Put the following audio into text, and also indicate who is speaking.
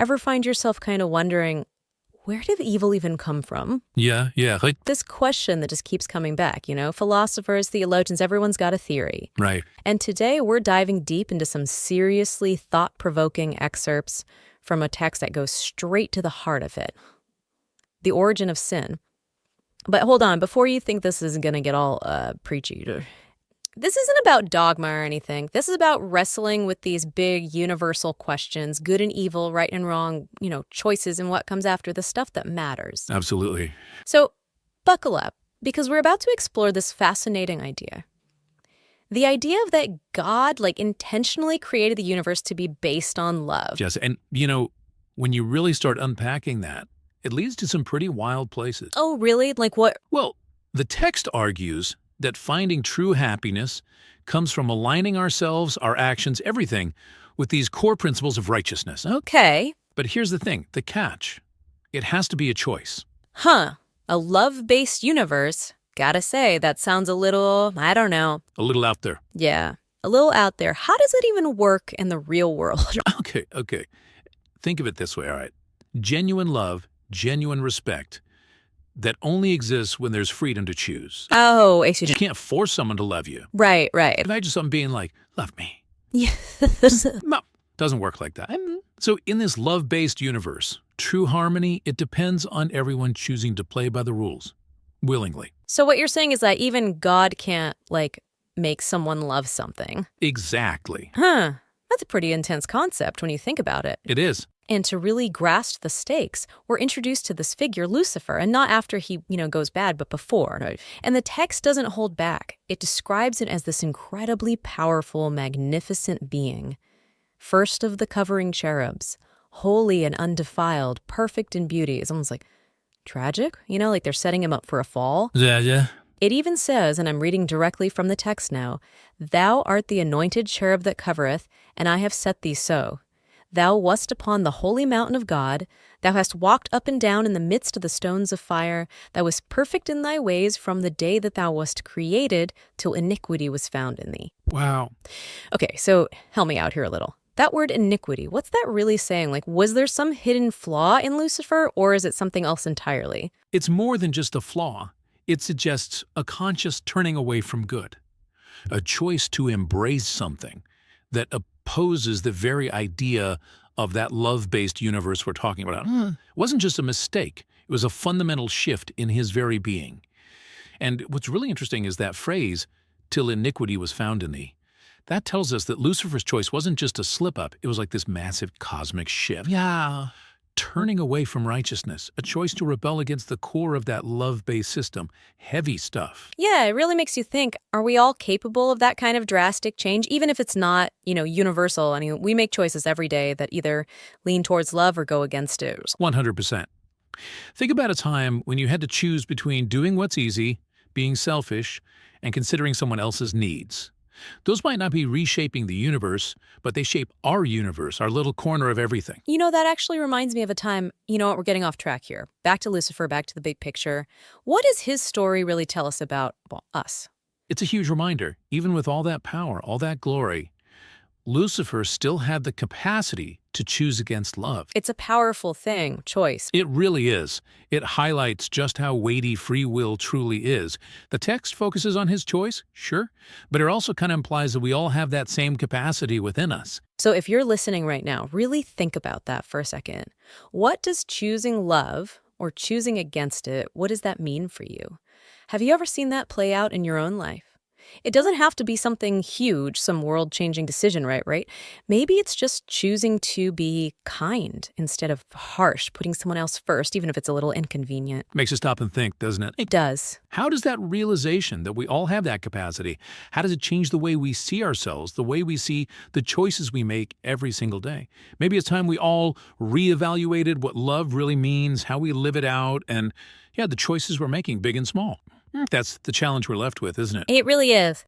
Speaker 1: Ever find yourself kind of wondering, where did evil even come from?
Speaker 2: Yeah, right.
Speaker 1: This question that just keeps coming back, philosophers, theologians, everyone's got a theory.
Speaker 2: Right.
Speaker 1: And today we're diving deep into some seriously thought-provoking excerpts from a text that goes straight to the heart of it. The origin of sin. But hold on, before you think this is going to get all preachy, this isn't about dogma or anything. This is about wrestling with these big universal questions, good and evil, right and wrong, choices and what comes after, the stuff that matters.
Speaker 2: Absolutely.
Speaker 1: So buckle up, because we're about to explore this fascinating idea. The idea of that God, intentionally created the universe to be based on love.
Speaker 2: Yes, and when you really start unpacking that, it leads to some pretty wild places.
Speaker 1: Oh, really? Like what?
Speaker 2: Well, the text argues that finding true happiness comes from aligning ourselves, our actions, everything, with these core principles of righteousness.
Speaker 1: Okay.
Speaker 2: But here's the thing, the catch. It has to be a choice.
Speaker 1: A love-based universe? Gotta say, that sounds a little, I don't know.
Speaker 2: A little out there.
Speaker 1: Yeah, a little out there. How does it even work in the real world?
Speaker 2: Okay. Think of it this way, all right? Genuine love, genuine respect, that only exists when there's freedom to choose.
Speaker 1: Oh,
Speaker 2: You can't force someone to love you.
Speaker 1: Right.
Speaker 2: Imagine someone being like, love me.
Speaker 1: Yeah.
Speaker 2: No, doesn't work like that. So in this love-based universe, true harmony, it depends on everyone choosing to play by the rules, willingly.
Speaker 1: So what you're saying is that even God can't, make someone love something.
Speaker 2: Exactly.
Speaker 1: That's a pretty intense concept when you think about it.
Speaker 2: It is.
Speaker 1: And to really grasp the stakes, we're introduced to this figure, Lucifer, and not after he, goes bad, but before. Right? And the text doesn't hold back. It describes it as this incredibly powerful, magnificent being. First of the covering cherubs, holy and undefiled, perfect in beauty. It's almost like tragic, like they're setting him up for a fall.
Speaker 2: Yeah.
Speaker 1: It even says, and I'm reading directly from the text now, "Thou art the anointed cherub that covereth, and I have set thee so. Thou wast upon the holy mountain of God. Thou hast walked up and down in the midst of the stones of fire. Thou wast perfect in thy ways from the day that thou wast created till iniquity was found in thee."
Speaker 2: Wow.
Speaker 1: Okay, so help me out here a little. That word iniquity, what's that really saying? Was there some hidden flaw in Lucifer, or is it something else entirely?
Speaker 2: It's more than just a flaw. It suggests a conscious turning away from good, a choice to embrace something that opposes the very idea of that love-based universe we're talking about. It wasn't just a mistake. It was a fundamental shift in his very being. And what's really interesting is that phrase, "till iniquity was found in thee." That tells us that Lucifer's choice wasn't just a slip-up. It was like this massive cosmic shift.
Speaker 1: Yeah.
Speaker 2: Turning away from righteousness, a choice to rebel against the core of that love-based system. Heavy stuff.
Speaker 1: Yeah, it really makes you think, are we all capable of that kind of drastic change, even if it's not, universal? I mean, we make choices every day that either lean towards love or go against it.
Speaker 2: 100%. Think about a time when you had to choose between doing what's easy, being selfish, and considering someone else's needs. Those might not be reshaping the universe, but they shape our universe, our little corner of everything.
Speaker 1: That actually reminds me of a time, we're getting off track here. Back to Lucifer, back to the big picture. What does his story really tell us about, us?
Speaker 2: It's a huge reminder, even with all that power, all that glory, Lucifer still had the capacity to choose against love.
Speaker 1: It's a powerful thing, choice.
Speaker 2: It really is. It highlights just how weighty free will truly is. The text focuses on his choice, sure, but it also kind of implies that we all have that same capacity within us.
Speaker 1: So if you're listening right now, really think about that for a second. What does choosing love or choosing against it, what does that mean for you? Have you ever seen that play out in your own life? It doesn't have to be something huge, some world-changing decision, right? Maybe it's just choosing to be kind instead of harsh, putting someone else first, even if it's a little inconvenient.
Speaker 2: Makes us stop and think, doesn't it?
Speaker 1: It does.
Speaker 2: How does that realization that we all have that capacity, how does it change the way we see ourselves, the way we see the choices we make every single day? Maybe it's time we all reevaluated what love really means, how we live it out, and the choices we're making, big and small. That's the challenge we're left with, isn't it?
Speaker 1: It really is.